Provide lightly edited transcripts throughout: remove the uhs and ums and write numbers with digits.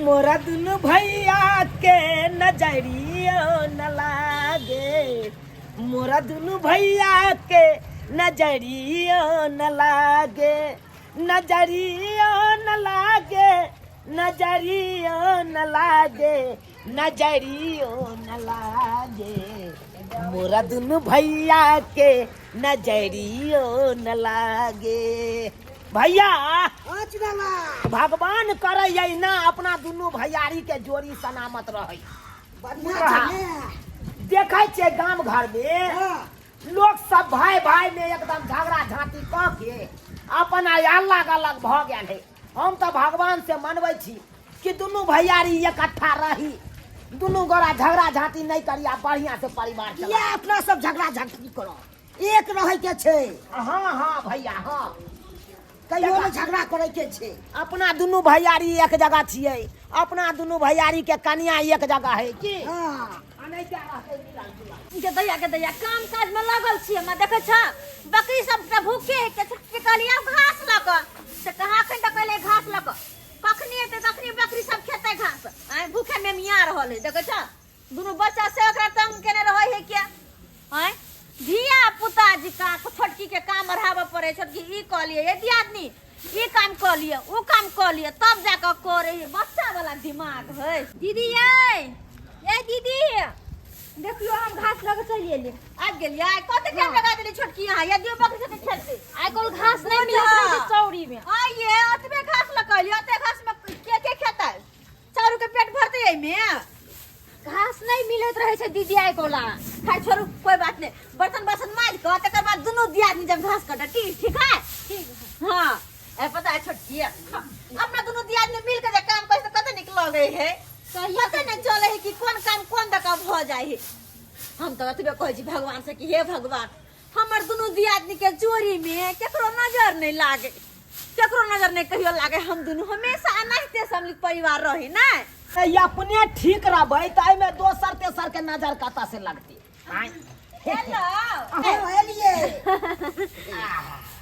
मोरा दुनु भैया के नजरियो न लागे, मोरा दुनु भैया के नजरियो न लागे, नजरियो न लागे, नजरियो न लागे, नजरियो न लागे, मोरा दुनु भैया के नजरियो न लागे। भैया भगवान करे ना अपना दुनू भैयारी के जोड़ी सलामत रहे। देखे छे गांव घर में लोग सब भाई भाई में एकदम झगड़ा झांटी क के अपना अलग अलग भ गए है। हम तो भगवान से मनबै छी कि दुनू भैयारी इकट्ठा रही, दुनू गोरा झगड़ा झांटी नहीं करिया, बढ़िया से परिवार चला। ये अपना सब झगड़ा झांटी करो, एक रहे के छे। हाँ हाँ भैया हाँ, कहियो ने झगड़ा करे के छे। अपना दुनू भैयारी एक जगह छिए, अपना दुनू भैयारी के कन्या एक जगह है की। हां नहीं क्या रहते मिलन के दैया काम काज में लगल छिए। मैं देखे छ बकरी सब त भूखे के कहलिया घास लक से कहां खन डकले घास लक कखनी एते कखनी बकरी सब खेते घास। आय भूखे में मिया रहल है। देखे छ दुनू बच्चा से ओकरा तंग केने रहै है क्या। आय धिया पुता जी का छोटकी के काम बढ़ावा पड़े, छोटकी ई क लिए, ये दियादनी ई काम क लिए, ऊ काम क लिए, तब जाकर करे। बच्चा वाला दिमाग है। दीदी ये दीदी देखियो हम घास लगे चलिए ले आ गेलिए। आय कते टाइम लगा देली छोटकी यहां, या दियो बकरी से खेलते। आय कोल घास नहीं मिलत रहे चौड़ी में। आय ये अतबे घास लगैली, अते घास में के खाता है? चारू के पेट भरते एई में घास नहीं मिलत रहे छे दीदी। आय कोला खाइ छोरू कोई बात नहीं, बर्तन बासन माज के तकर बाद दुनु दियादनी जब घास काटे ठीक है। ठीक है हां ए पता है छोटकी अपना दुनु दियादनी मिल के जे काम करे त कते निक लगे है। पता नहीं चले है कि कौन काम कौन दका भ जाए है। हम तो अतबे कहै छी भगवान से कि हे भगवान हमर दुनु दियादनी के चोरी में केकरो नजर नहीं लागे, केकरो नजर नहीं कहियो लागे। हम दुनु हमेशा अनाहिते सम्मिलित परिवार रहे ना। ये अपने ठीक रहबै त एमे दोसर तेसर के नजर कता से लगती। हेलो एलिए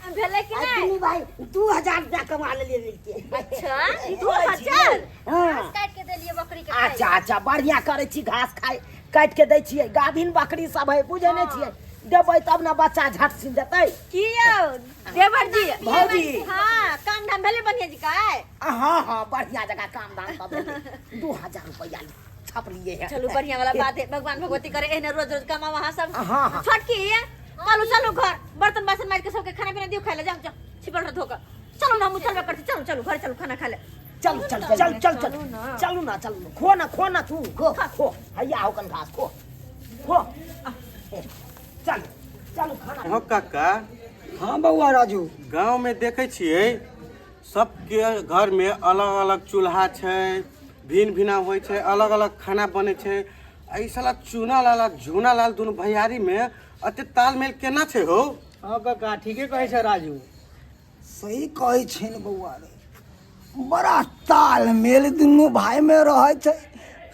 भेले कि नहीं? तुनी भाई 2000 रुपया कमा लेलिए मिलके। अच्छा 2000 हां काट के देलिए बकरी के। अच्छा अच्छा बढ़िया करे छी, घास खाए काट के दै छियै। गाभिन बकरी सब है बुझे नहीं छियै, देबै तब ना बच्चा झट सिन देतै। की यौ देवर जी भौजी। हां काम धाम भेले बढ़िया जी का है। हाँ हाँ बढ़िया जगह काम दाम कर 2000 रुपया छाप लिए है। चलो बढ़िया वाला बात है, भगवान भगवती करे एने रोज रोज कमा वहां सब। हाँ, हाँ। छोटकी चलो चलो घर बर्तन बासन मार के सबके खाना पीना दियो खाए ले। जाओ छिपल रह धोकर चलो ना, हम चलबे करते। चलो चलो घर चलो खाना खा ले। चल चल चल चल चल चलू ना चलू, खो ना तू खो हैया हो कन घास खो चल चलू खाना। हाँ काका। हां बउआ राजू, गांव में देखे छिए सबके घर में अलग अलग चूल्हा छै, भिन्न भिन्न होइ छै, अलग अलग खाना बने छै। ऐ साला चूना लाल झूना लाल दोनों भैयारी में अते तालमेल केना छै हो? हाँ काका ठीके कहे छै राजू। सही कहै छै ने बउआ रे, बड़ा तालमेल दुनू भाई में रहे छै,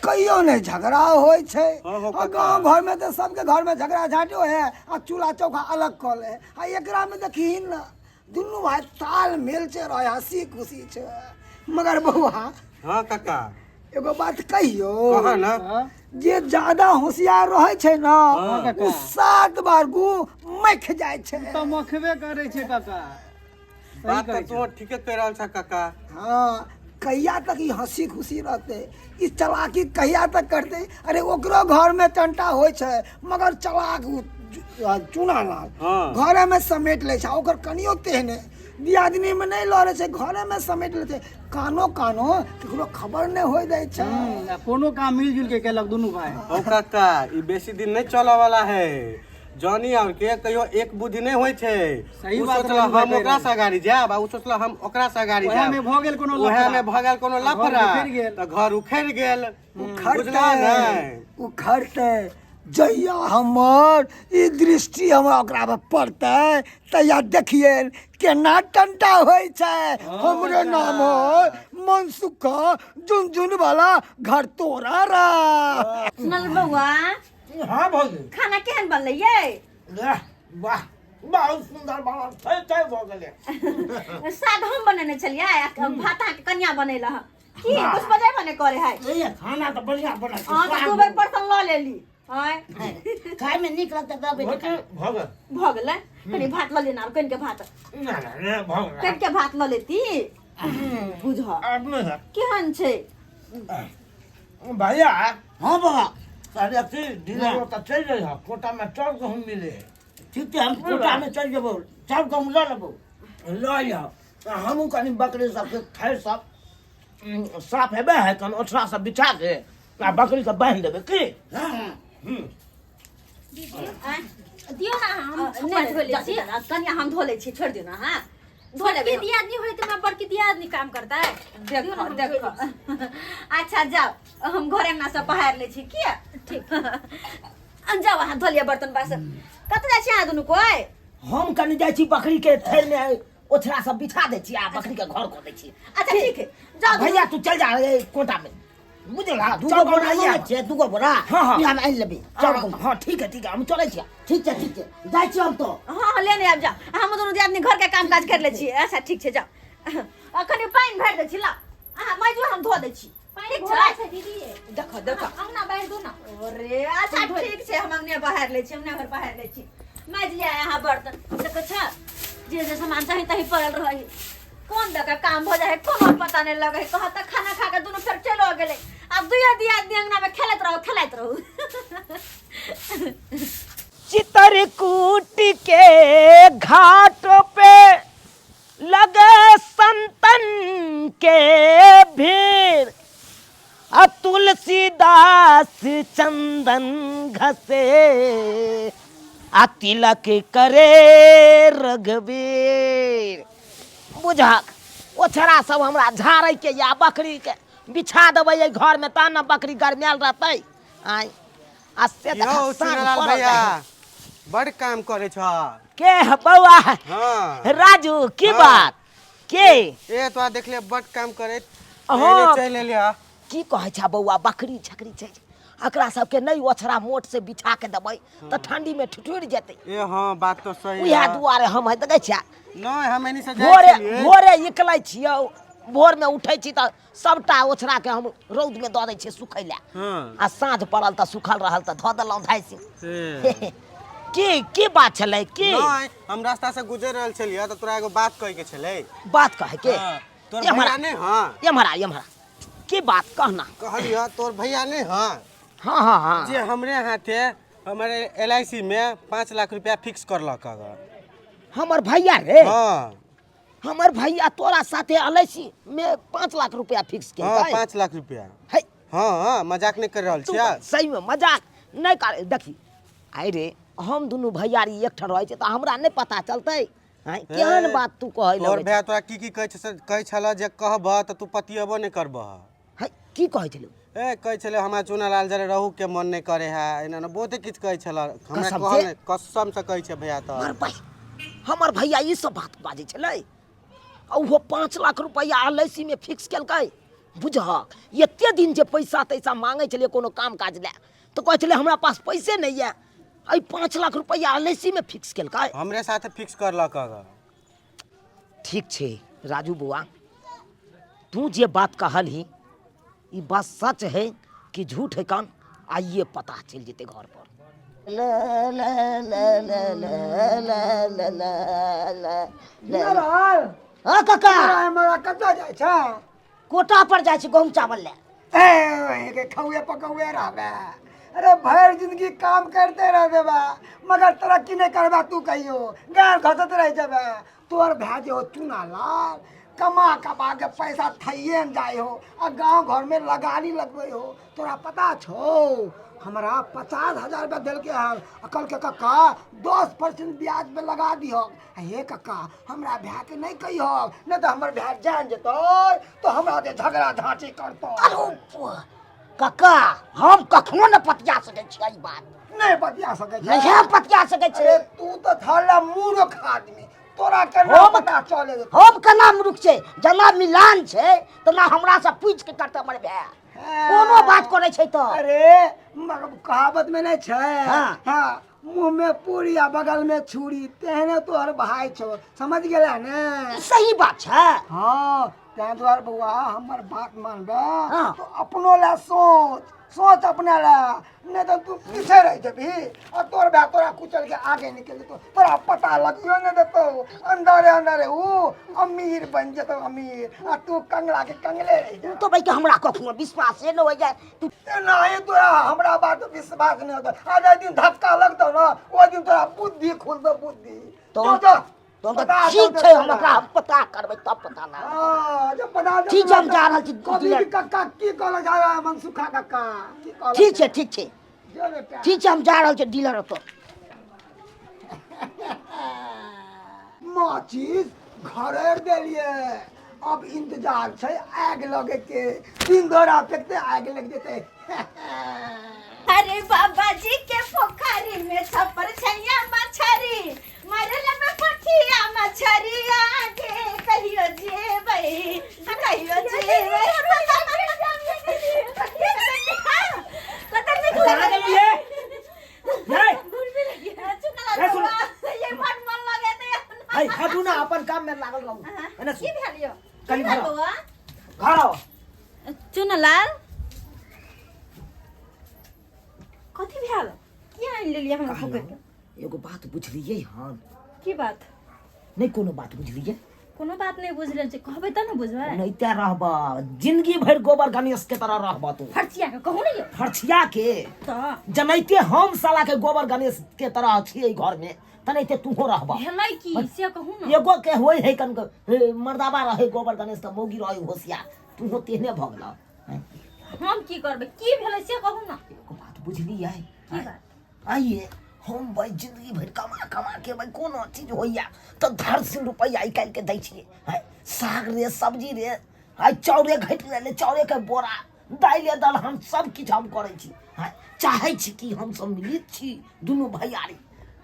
कहियो ने झगड़ा होय छै। हाँ, हाँ, आ काका। गांव घर में तो सबके घर में झगड़ा झांटियो है, आ चूल्हा चौका अलग कर ले। आ एकरा में देखी ना दुनू भाई तालमेल से रहे, हंसी खुशी छै। मगर बउआ हाँ काका एगो बात कहियो, कहा ना। जे ज्यादा होशियार रहे छै ना हाँ, उ 7 बार गु मख जाय छै। तो मखबे करे छै काका। बात तो तू ठीके कह रहल छ काका। हाँ कहिया तक ही हंसी खुशी रहते, ई चलाकी कहिया तक करते। अरे ओकरो घर में टंटा होय छै, मगर चलाक चूना लाल हाँ। घरे में समेट ले छै। ओकर कनियो तेहने दियादनी में नहीं लड़े छै, घरे में समेट ले छै। कानो केकरो खबर नहीं होय दै छै। कोनो काम मिलजुल के केलक दुनू भाई। ओ काका ई बेसी दिन नहीं चले वाला है। जानी और के कहियो एक बुद्धि नहीं होय छै। सही उ बात सोचला राजू भाई हम ओकरा से गाड़ी जाब, आ उ सोचला हम ओकरा से गाड़ी ओहे जाब। में भ गेल कोनो ओहे लफड़ा। में भ गेल कोनो घर लफड़ा उखड़ि गेल। त घर उखड़ गेल। बुझला नहीं? उखड़ते जहिया हमर ई दृष्टि हमरा ओकरा पे पड़ते तहिया देखिए केना टंटा होय छै। हमरे नाम हो मनसुख झुनझुन वाला घर तोरा रा। सुनल बउआ हाँ भौजी। खाना केहन बनले ये? वाह बहुत सुंदर बनल छै भ गेलै। साग हम बनेने छलिए, भात के कन्या बनेला। की कुछ बजाय बने करे है ये खाना तो बढ़िया बना के हां तो 2 बेर पर्सन ल लेली हां खाए में निक लगता तब बेटा भग भ गेलै कनी भात ल लेना कन के भात ना ना भग कन के भात ल लेती बुझ आदमी है केहन छै भैया हाँ बाबा साढ़े अस्सी ढीला वो तो चल रही है कोटा में चल गहूं मिले ठीक है हम कोटा में चल जबो चाउर गहूँ ला लेबो लो या हमू कनी बकरी सब के खैर सब साफ हेबे है कन ओछरा सब बिछा के आ बकरी के बांध देबे की दियो ना हम धो ले छी कन्या हम धो ले छी छोड़ दियो ना हां धो लेबे दियादनी होय त मैं बड़की दियादनी काम करता है देखो देखो अच्छा जाओ हम घरे ना सब पहाड़ ले छी की ठीक जाओ हां धो लिया बर्तन बासन कत जा छी आ दुनु कोई हम कनी जाय छी बकरी के थैर में ओछरा सब बिछा दे छी आ बकरी के घर को दे छी अच्छा ठीक है जाओ भैया तू चल जा कोटा में बुझला दूगो बोरा आइए छे दूगो बोरा हाँ, हाँ। हम आइन लेबे चाउर गहूँ हां ठीक है हम चले छी ठीक है जाय छी हम तो हां लेने आब जाओ हम दोनों दियादनी घर के काम काज कर ले छी अच्छा ठीक छै जाओ अखनी पानी भर दे छी ला मैं जो हम धो दे छी ठीक छै दीदी देखो देखो अंगना बाहर दो ना अरे अच्छा ठीक छै हम अंगने बाहर ले छी अंगना घर बाहर ले छी मैं ले आया हां बर्तन देखो छ जे जे सामान चाही तही पड़ल रही कौन दका काम हो जाए कोनो पता नहीं लगे कहता खाना खा के दोनों फिर चलो गेले अब दुया दियादनी अंगना में खेलत रहो चित्रकूट के घाट पे लगे संतन के भीड़ आ तुलसीदास चंदन घसे आ तिलक करे रघुवीर बुझा ओछरा सब हमरा झाड़ै के या बकरी के बिछा देबै घर में ता न बकरी गरमायल रहतै आई आ से यो चुनालाल भैया बड़ काम करे छ के है बौआ हाँ राजू की हाँ। बात के ए तो देख ले बड़ काम करे हाँ। चल लिया की कहै छ बौआ बकरी छकरी छै एकरा सबके नहीं ओछरा मोट से बिछा के देबै त ठंडी में ठुठुर जेतै ए हाँ बात तो सही उहे है दुआरे हम है देखै छियै नहीं हम एनी से भोरे जाय छलिए भोरे निकलै छियै भोर में उठै छी त सबटा ओछरा के हम रौद में द दै छियै सुखै लए हां आ साँझ पड़ल त सुखल रहल त धऽ देलहुँ धाइसी से की बात छलै की नहीं हम रास्ता से गुजर रहल छलिए तो तोरा एगो बात कहे के छलै बात कहे के हाँ, तोर एम्हरा भैया नहीं हां एम्हरा की बात कहना कहलियो तोर भैया नहीं हां हाँ हाँ जे हमरे हाथे हमारे LIC में 5 लाख रुपया फिक्स करलक अगर हमर भैया रे हाँ हमर भैया तोरा साथे LIC में 5 लाख रुपया फिक्स के हाँ 5 लाख रुपया है हाँ मजाक नहीं कर रहल तू छियै सही में मजाक नहीं कर देखी आई रे हम दुनू भैयारी एकठाम रहै छै त हमरा नहीं पता चलतै हैं केहन बात तू कहै तोर लगै भैया तोरा की कहै छल जे कहबह त तू पतियबो नहीं करबह है की कहै छलौ ए कहै छले हमरा चुनालाल जरे रहू के मन नहीं करे है एना न बहुते किछ कहै छल हमरा कसम कहल से? नहीं, कसम से कहै छै भैया त मर भाई हमर भैया ई सब बात बाजै छलै आ ओहो 5 लाख रुपया LIC में फिक्स केलकै बुझक एते दिन जे पैसा तैसा मांगै छलै कोनो काम काज लए तो कहै छलै हमरा पास पैसे नहीं है आई 5 लाख रुपया LIC में फिक्स केलकै हमरे साथे फिक्स करलक अगर ठीक छै राजू बुआ तू जे बात कहलही ई बात सच है कि झूठ है कान आइए पता चल जेते घर पर हाँ काका हमरा कतऽ जाइ छ कोटा पर जाय छी गहूँ चावल ले ए के खौए पकौए रहबे अरे भर जिंदगी काम करते रहबे बा मगर तरक्की नहीं करबा तू कहियो गाल घसत रह जाबे तोर भै जे हो चुनालाल कमा के पैसा थइए न जाए हो आ गांव घर में लगानी लगबे हो तोरा पता छो हमरा 50,000 रुपया दिल के हल अकल के कक्का 10% ब्याज पे लगा दिहो हे कक्का हमरा भै के नहीं कहियो नहीं तो हमर भै जान जेतो तो हमरा दे झगड़ा झांटी करतो काका हम कखनो न पतिया सकै छी ई बात नहीं बतिया सके छै नहीं पतिया सकै छी अरे तू तो थाला मूर्ख आदमी तोरा के ना हम पता चले हम केना मूर्ख छै जना मिलान छै तना हमरा से पूछ के करते हमर भै कोनो बात करे छै तो अरे कहावत में नहीं छै हाँ। हाँ मुंह में पूरी आ बगल में छुरी तेहने तोहर भाई छो समझ गेला ने सही बात छै हाँ तैं द्वार बउआ हमर बात मानबे हाँ। तो अपनो ला सोच अपने ला, नहीं तो तू पीछे रह जेबी और तोर बे तोरा कुचल के आगे निकल जेतो, तोरा पता लगियो न देतो। अंदरे वो अमीर बन जेतो अमीर, और तू कंगला के कंगले रह जा। तो भाई के हमरा कखनो विश्वास न हो जाए। तू नहीं तोरा हमरा बात विश्वास नहीं होता। आज दिन धक्का लगतो ना, वो दिन तोरा बुद्धि खुलतो बुद्धि। तो जा तो पता ठीक दो छै, तोरा। हमरा हम पता करबै तब पता ना। हाँ, जब पता दो ठीक छै, हम जा रहल छी। कभी भी कक्का की कहल जाए मनसुखा कक्का की कहल ठीक छै ठीक छै जो बेटा ठीक छै, हम जा रहल छी डीलर ओतऽ। माचिस घरे देलिए, अब इंतजार छै आग लगे के। दिन दोरा फेंकते आग लग जेते। अरे बाबा जी के पोखरी में छपर छैया मछरी, मरल में पठिया मछरी आगे कहियो जेबै, कहियो जेबै। कहाँ गेलिए? नहीं। चुकला सुन। ये बड़ मन लगे ते। है हटू ना, अपन काम में लागल रहू। एने की सुन, भेलियो? कनी की घर आओ। बउआ? घर आओ। चुनलाल कथी भेल? की आनि लेलिए हमरा पकड़ के? एगो बात बुझलिए हन? की बात? नहीं कोनो बात बुझलिए? कोनो बात नहीं बुझले छै, कहबै त न बुझबै। नहीं त्या रहबा, जिंदगी भर गोबर गणेश के तरह रहबा तू। फरचिया के कहू नहीं फरछिया के त जनैते हम साला के गोबर गणेश के तरह छिए घर में, तनैते तू हो रहबा। भेलै की से कहू न। एगो के होय है कन मर्दाबा रहे गोबर गणेश त मौगी रहे होशियार, तू हो तेहने भगला। हम की करबै? की भेलै से कहू न। एगो बात बुझली है? की बात? आइए हम भाई जिंदगी भर कमा के भाई कोनो चीज होइया तो 1.5 रुपया आई काल के दै छिए। है साग रे सब्जी रे, आई चाउरे घट ले, चाउरे के बोरा, दाइले दलहन सब किछ हम करै छी। है चाहै छी कि हम सब मिलित छी दुनू भैयारी,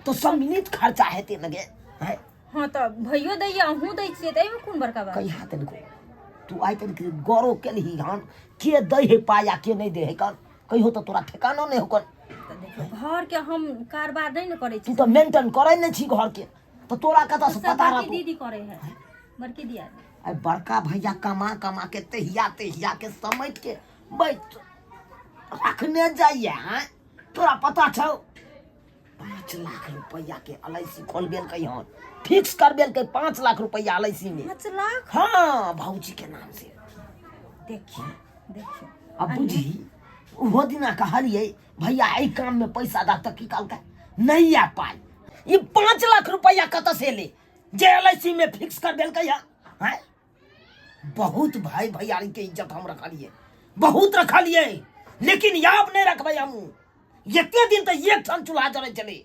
तो सब मिलित खर्चा हेते लगे। है हां त भइयो दैया हूं दै छियै, त एमे कोन बड़का बात? कहिया तनको तू आइ तन के गौरव केलही हन के दै है पाया के नहीं दे है कन, कहियो तो तोरा ठिकानो नहीं होकन। त देखियो घर के हम कारबार नहीं न करै छी। तू तो मेंटेन करे नहीं छी घर के, तो तोरा कतऽ से सब पता बड़की रहतो? दीदी करे है, बड़की दिया। आई बड़का भैया कमा के तहिया के समेट के बैठ रखने जाइए। हैं तोरा पता छौ 5 लाख रुपया के एलआईसी खोल बेल के हन, फिक्स कर बेल के 5 लाख रुपया एलआईसी में। 5 लाख? हाँ भौजी के नाम से। देखियो अब बुझी वो दिना कहलिए भैया एहि काम में पैसा दा तक की कहलकै नहीं आ पाई। ये 5 लाख रुपया कत से ले जे एलआईसी में फिक्स कर देल के हैं? बहुत भाई भैयारी के इज्जत हम रखलिए, बहुत रखलिए, लेकिन याब नहीं रखबै हम। एते दिन तो एक ठन चूल्हा जरे चले,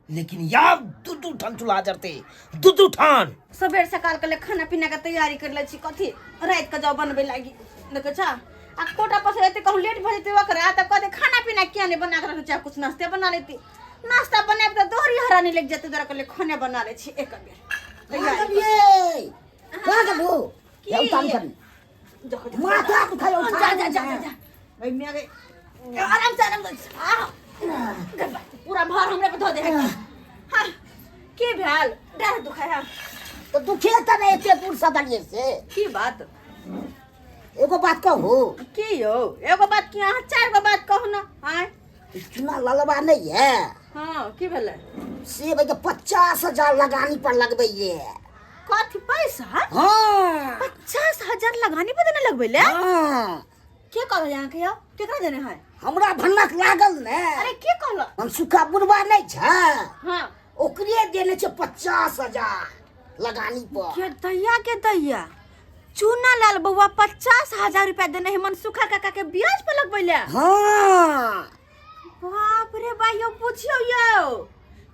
लेकिन याब 2 ठन चूल्हा जरते, 2 ठन। सबेर सकाल के खाना पीना के तैयारी कर ले छी, कथी रात के जाओ बनबे लागी देखे छ। आ कोटा पर से एते कहूं लेट भ जेते ओकरा, आ त कदे खाना पीना किया नहीं बना के रख चाहे कुछ नाश्ता बना लेती। नाश्ता बनाए त दोहरी हरानी लग जेते, तोरा के लिए खाना बना ले छी एक बेर तैयारी। ये का करबो? की? ये काम करी माथा दुखायो। जा भाई मैं आ गई। आराम से पूरा भार हमरे पे धो दे। हां की भेल? देह दुखाया तो दुखे त नहीं एते दूर सदलिए से। की बात? एगो बात कहू, की यो एगो बात की अहाँ 4 गो बात कहू न। हां चुना ललवा नहीं है हां की भेले? से भाई के 50,000 लगानी पर लगबैये। कथी पैसा? हाँ 50,000 लगानी पे देने लगबे ले? हाँ के कहल यहाँ के यो? केकरा देने है? हमरा भनक लागल ने। अरे के कहल? हम सुखा बुढ़वा नहीं छ, हां ओकरे देने छ 50,000 लगानी पर। के दैया चूना लाल बउआ 50,000 रुपया देने है मनसुखा काका के ब्याज पे लगबे ले। हाँ बाप रे भाई यो पूछियो यो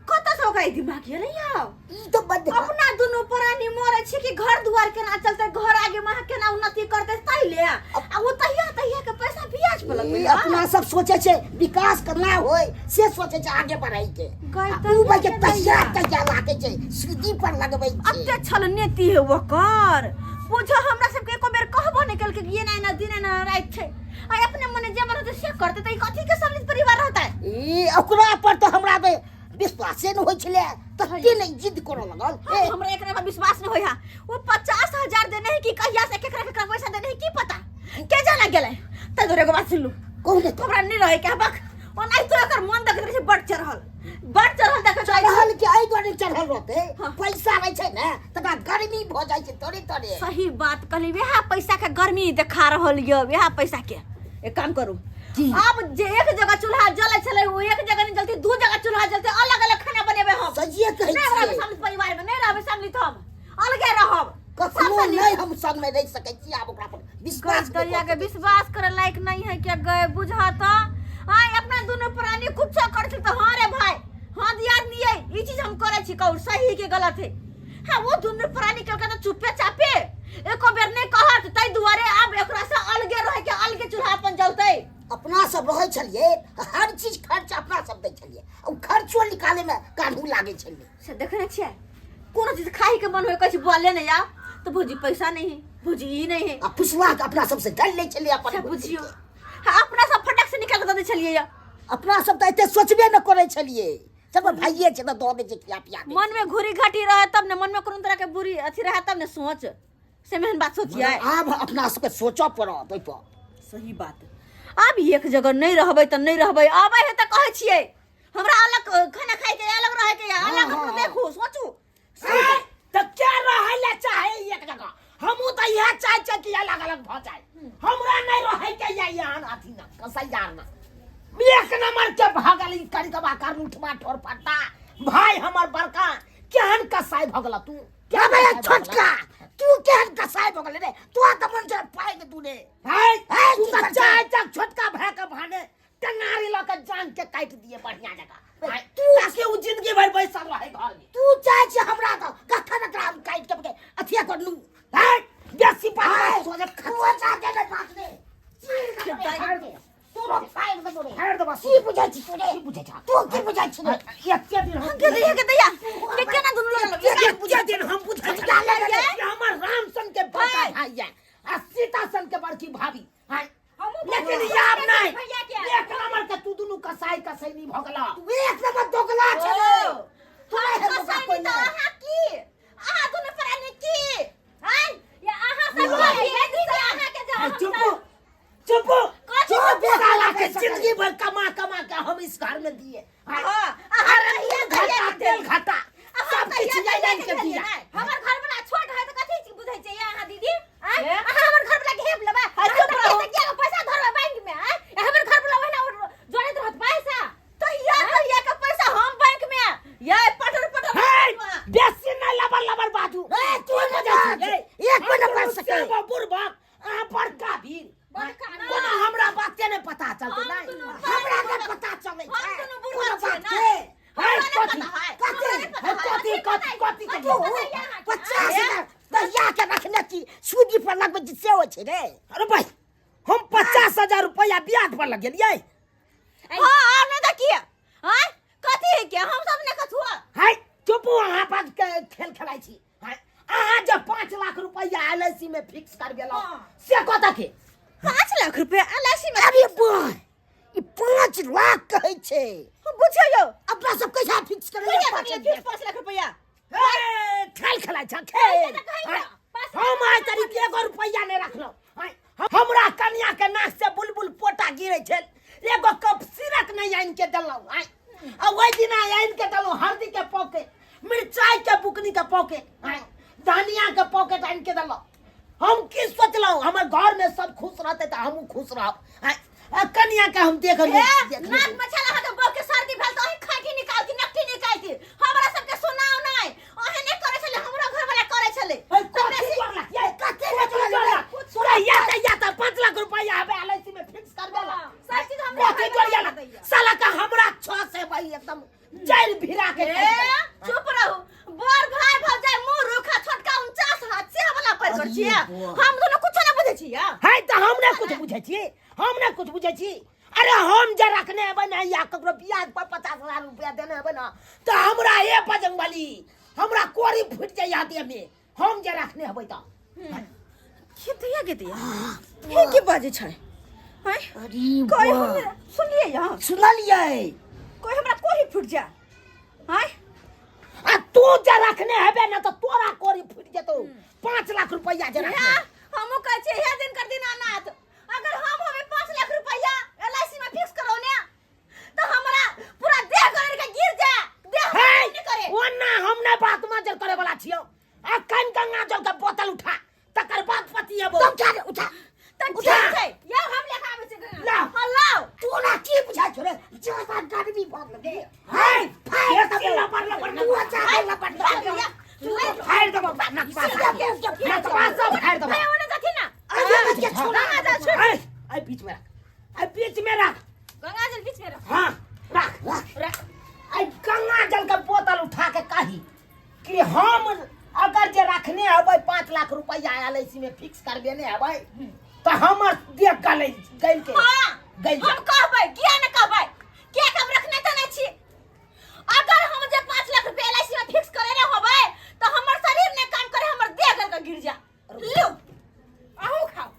कत से ओकरा दिमाग ये यो? ई तो बद अपना दुनु प्राणी मरे छी कि घर दुआर केना चलते, घर आगे में केना उन्नति करते तै ले। आ वो तहिया के पैसा ब्याज पे लगबे। अपना सब सोचे छे विकास करना होय से सोचे छे आगे बढ़ाई के। ऊ भाई के तैया लागे छे सीधी पर लगबै छे। अत्ते छल नीति है वो कर बुझो। हमरा सबके एको बेर कहबो नहीं कल के ये ना दिन ना रात छे। आ अपने मने जे मन होते से करते त कथी के सम्मिलित परिवार रहता है? ई ओकरा पर तो हमरा पे विश्वासे न होइ छले तते नहीं जिद करो लगल ए हमरा एकरा पर विश्वास नहीं होया वो 50,000 देने है कि कहिया से केकरा केकरा पैसा देने है की पता के जाना गेले त दोरे को बात सुनलू कौन दे हमरा नहीं रहे के बक ओ नहीं तो एकर मन देख रहे बढ़ चढ़ल देख चढ़ल के आई दुआरे चढ़ल रहते पैसा रहे छै ना तका गर्मी भ जाय छै तोरे तोरे सही बात कहली वह पैसा के गर्मी देखा रहल यो वह पैसा के एक काम करू अब जे एक जगह चूल्हा जले छले वो एक जगह नहीं जलती दो जगह चूल्हा जलते अलग अलग खाना बनेबे हम सजिए कहै नहीं रहबे सम्मिलित परिवार में नहीं रहबे सम्मिलित हम अलगे रहब कखनो नहीं हम संग में रह सकै छी आब ओकरा पर विश्वास दरिया के विश्वास करे लायक नहीं है क्या गए बुझा तो हां अपना दोनों प्राणी कुछ करते तो हां रे भाई हां दिया नहीं है ई चीज हम करे छी कौन सही के गलत है हां वो दोनों प्राणी के तो चुपे चापे एको बेर नहीं कहत तै दुआरे अब एकरा से अलगे रह के अलगे चूल्हा अपन जलतै अपना सब रहै छलिए हर चीज खर्च अपना सब दै छलिए और खर्चो निकाले में कानू लागे छलिए से देखने छियै कोनो चीज खाई के मन होय कहै छी बोले नहीं आ तो भौजी पैसा नहीं है भौजी ई नहीं है आ पुछवा के अपना सब से डर ले छलिए अपन बुझियो हां अपना सब फटक से निकाल के दे छलिए या अपना सब त एते सोचबे न करे छलिए सब भाइये छै त दो दे छै खिया पिया मन में घुरी घाटी रहे तब न मन में कोनो तरह के बुरी अथी रहे तब न सोच से मेहन बात सोचिए आब अपना सब के सोचो पड़त ओइ पर सही बात अब एक जगह नहीं रहबै त नहीं रहबै आबै है त कहै छियै हमरा अलग खाना खाइ के अलग रहे के अलग हम देखू सोचू त क्या रहै ले चाहे एक जगह हमहू त यह चाहे छै कि अलग अलग भ जाए हमरा नहीं रहै के यहाँ अथी ना कसैयार ना एक नंबर के भागल ई करी के बाकर उठमा ठोर पट्टा भाई हमर बड़का केहन कसाई भगला तू क्या बे छोटका तू केहन कसाई भगल रे तू त मन से पाए के तू ने है तू त चाहे तक छोटका भाई के भाने टंगारी ल के जान के काट दिए बढ़िया जगह तू ताकि उ जिंदगी भर बैसल रहे घर में तू चाहे छै हमरा त कखन एकरा काट के अथिया कर लू है बेसी बात सोचे खवा चाहे ने बात ने तू रो फाइल में तोरे हेर दे बस की बुझै छी तोरे की बुझै छ तू की बुझै छी ने एके दिन हम के दैया के केना दुनु लोग ये बुझा दिन हम बुझा हमर रामसन के बड़का भाई है आ सीता सन के बड़की भाभी है लेकिन याद नहीं एक नंबर के तू दुनु कसाई नहीं भगला तू एक नंबर दोगला छै तू कसाई नहीं त आहा की आहा दुनु प्राणी की हैं या आहा सब है दीदी आहा के जवाब चुप चुप साला के जिंदगी भर कमा के हम इस घर में दिए अरे ये घाटा तेल घाटा सब कुछ यही के दिया हमर घर वाला छोट है त कथि बुझै छै यहाँ दीदी हमर घर वाला घेब लेबा पैसा धरबे बैंक में हमर घर वाला ओहिना जोड़ैत रहत पैसा तो या के पैसा हम बैंक में ये पटर बेसी न लबर बाजू तू बुझै एक मिनट कर सके बुढ़बा आ बड़का भी कोनो हमरा बाते ने पता चलते नहीं हमरा के पता चले छै कोनो बात छै कथी 50,000 दैया के रखने छी सूदी पर लगबे जिसे हो छै रे अरे भाई हम 50,000 रुपया ब्याज पर लग गेलिए हां हमने देखिए हैं कथी के हम सब ने कथुआ है चुप वहां पर खेल खेलाई छी है अहाँ जब 5 लाख रुपया एलआईसी में फिक्स कर गेलो से कत के 5 लाख रुपया एलआईसी में अरे बोय ई 5 लाख कहै छै बुझियो अपना सब कैसा फिक्स करे 5 लाख रुपया खेल खेलाई छ खेल हम आज तरीके 1 रुपया नहीं रखलो हमरा कन्या के नाक से बुलबुल पोटा गिरे छै एगो कप सिरक नहीं आइन के देलौ आ ओइ दिन आइन के देलौ हल्दी के पॉकेट मिर्चाई के बुकनी के पॉकेट धनिया के पॉकेट आइन के देलौ हम की सोचलौ हमर घर में सब खुश रहते त हमहू खुश रहब कन्या के हम देख नाक में छला के बो के सर्दी भेल त ओही खाटी निकालती नकटी निकालती हमरा सब के सुनाओ नहीं ओहे नहीं करे छले हमरा घर वाला करे छले या 5 लाख रुपया हबे एलआईसी में फिक्स कर देला सब चीज हमरा साला का हमरा 6 से भाई एकदम जैल भिरा के चुप रहू बोर भाई भ जाय मुंह रुखा छोटका 49 हाथ से वाला पर कर छिया हम दोनों कुछ ना बुझे छिया है त हमने कुछ बुझे छी अरे हम जे रखने है ना या ककरो ब्याज पर 50,000 रुपया देने है ना तो हमरा ए बजंग वाली हमरा कोरी फुट जाय याद में हम जे रखने है त के दिया की बाजे छै हैं अरे कोई वाह सुनिए यहां सुनलिए कोई हमरा कोही फुट जा हाय आ तू जे रखने हेबे ना तो तोरा कोरी फूट जेतो 5 लाख रुपया जे रखने हमो कहै छै हे दिन कर दिन अनाथ अगर हम हमें 5 लाख रुपया एलआईसी में फिक्स करौने तो हमरा पूरा देह कर के गिर जाए देह नहीं करे ओना हम नहीं बात मजर करे वाला छियो आ कन गंगा जल के बोतल उठा तकर बाद पति हेबो तुम क्या उठा तक ठीक छै या हम लेखा आबै छै ला हल्ला तू ना की बुझा छोरे जो बात गाड़ी भाग लगे हाय ये सब लपड़ तू अच्छा लपट फाड़ दबो नक पास सब फाड़ दबो मैं ओने जाथि ना आगे मत के छोड़ा गंगा जल छोड़ आई बीच में रख आई बीच में रख गंगा जल बीच में रख हां रख रख आई गंगा जल का बोतल उठा के कही कि हम अगर जे रखने हबै 5 लाख रुपया एलआईसी में फिक्स करबे ने हबै तो हमर देख गल के हां गल हम कहबै किया न कहबै किया हम रखने त नहीं छी अगर हम जे 5 लाख रुपया एलआईसी में फिक्स करे न होबै तो हमर शरीर ने काम करे हमर देह गल के गिर जा लो आहू खाओ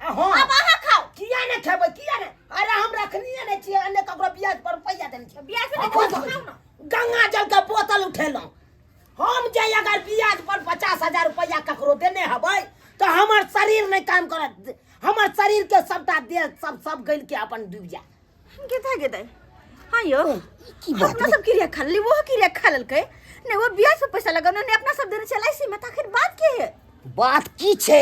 हां अब आहा खाओ किया ने खेबै किया ने अरे हम रखनिए ने छिए अन्य ककरो ब्याज पर रुपया देने छिए ब्याज पे नहीं खाओ ना गंगा जल का बोतल उठेलौं हम जे अगर ब्याज पर 50,000 रुपया ककरो देने हबै तो हमर शरीर नहीं काम करत हमर शरीर के सबटा देह सब गल के अपन डूब जा गेदा हां यो की बात अपना सब क्रिया खा ली वो क्रिया खा ललकै ने वो ब्याज पे पैसा लगाना ने अपना सब देने चला इसी में आखिर बात के है बात की छे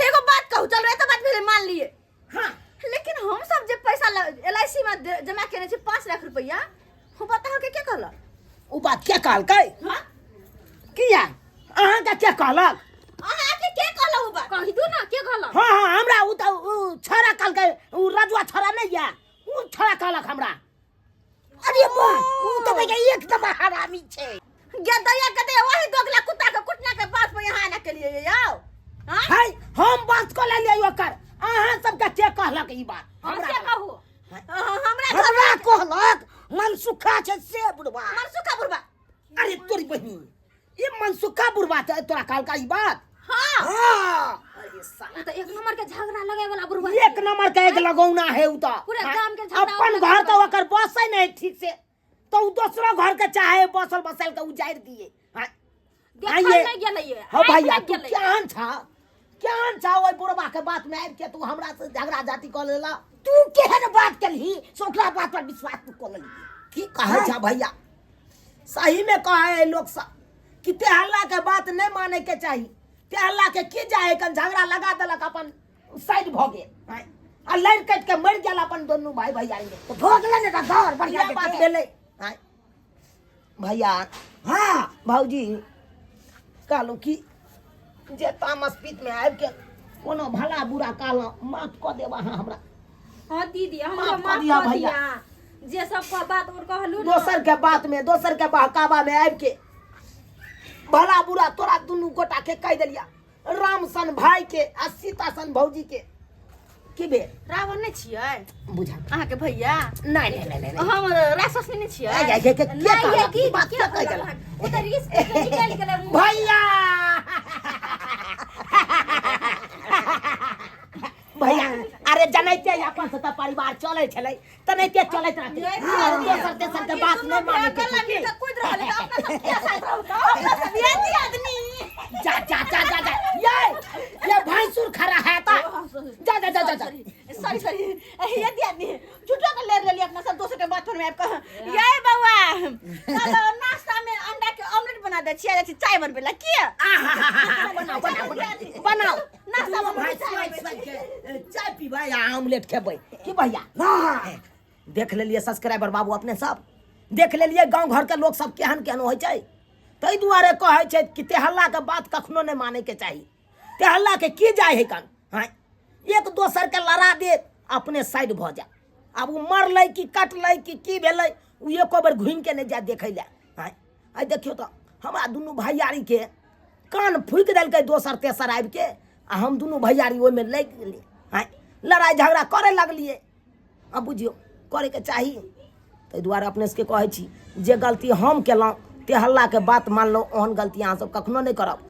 एगो बात कहू चल रे तो बात पहले मान लिए हां लेकिन हम सब जे पैसा एलआईसी में जमा केने छी 5 लाख रुपया हो बताओ के क्या कहला उ बात क्या कहलकै हां किया अहाँ के क्या कहलक अहाँ के क्या कहला उ बात कहि दू ना के कहला हाँ हाँ हमरा उ तो छोरा कहलकै उ रजुआ छोरा नहीं या उ छोरा कहलक हमरा अरे मां उ तो भाई एकदम हरामी छे गेदया कते वही दोगला कुत्ता के कुटना के बात पे यहाँ आने के लिए आओ हां हाय हम बात को ले लियो कर अहाँ सब के के कहलक ई बात हम क्या कहू हमरा हमरा कहलक मनसुखा छे से बुढ़वा मनसुखा बुढ़वा अरे तोरी बहिनी ये मनसुखा बुढ़वा तोरा कहलका ई बात हां हां अरे साला तो एक नंबर के झगड़ा लगे वाला बुढ़वा एक नंबर के एक लगौना है उ तो पूरे गांव के झगड़ा अपन घर तो ओकर बसै नहीं ठीक से तो उ दूसरा घर के चाहे बसल बसल के उजाड़ दिए हां देखल नहीं गेलै ये हां भैया तू केहन छा ओइ बुढ़वा के बात में आबि के तू हमरा से झगड़ा जाति क लेला तू केहन बात करही सोकरा बात पर विश्वास तू कर ली की कहे छा भैया सही में कहे है लोग सब कि तेहल्ला के बात नहीं माने के चाहिए तेहल्ला के की जाए कन झगड़ा लगा देलक अपन साइड भ गेल आ लड़ कट के मर गेल अपन दोनों भाई भैया तो भोगले ने तो घर बढ़िया बढ़िया बात भेलै भैया हाँ भौजी कहलू कि जे तामस पीत में आबि के कोनो भला बुरा कहलहुँ माफ कऽ देब अहाँ हमरा हां दीदी हम माफ माफ कर दिया कर भैया। दिया जे सब का बात और कहलू दोसर के बात में दोसर के बहकावा में आबि के भला बुरा तोरा दुनू गोटा के कह देलिया राम सन भाई के आ सीता सन भौजी के की बे रावण नहीं छियै बुझा अहाँ के भैया नहीं नहीं नहीं नहीं हम राक्षस नहीं छियै आ जा के नहीं ये की बात क्या कह कहला देला उधर रिस्क निकाल के भैया भैया अरे जनैते अपन से त परिवार चले छलै तनैते चलैत रहतै दोसर तेसर के बात नहीं माने के छै की? कुछ रहले अपना सब क्या साथ रहू अपना सब ये आदमी जा जा जा जा जा ये भैंसुर खड़ा है तो जा जा जा जा जा सॉरी सॉरी ये दिया नहीं छुट्टा कर ले रही अपना सब दोस्त के बात में आप कह ये बउआ चलो नाश्ता में अंडा के ऑमलेट बना दे छिया चाय बनबे ला किया बनाओ बनाओ बनाओ नाश्ता में भाई चाय पीबै या ऑमलेट खेबै की भैया देख लेलिए सब्सक्राइबर बाबू अपने सब देख लेलिए गांव घर के लोग सब केहन केहन होइ छै ताहि दुआरे कहै छै कि तेहल्ला के बात कखनो नहीं माने के चाहिए तेहल्ला के की जाय है कन हाँ एक दोसर के लड़ा दे अपने साइड भ जा अब उ मरलै कि कटलै कि की भेलै उ एको बेर घुमि के नहीं जा देखै ले हाँ आई देखियो तो हमरा दुनू भैयारी के कान फूक देलकै दोसर तेसर आबि के आ हम दुनू भैयारी ओहिमे लागि गेलियै हाँ लड़ाई झगड़ा करे लगलियै अब बुझियो करे के चाही ताहि दुआरे अपने सबके कहै छी जे गलती हम केलहुँ तेहल्ला के बात मानलहुँ ओहन गलती अहाँ सब कखनो नहीं करब।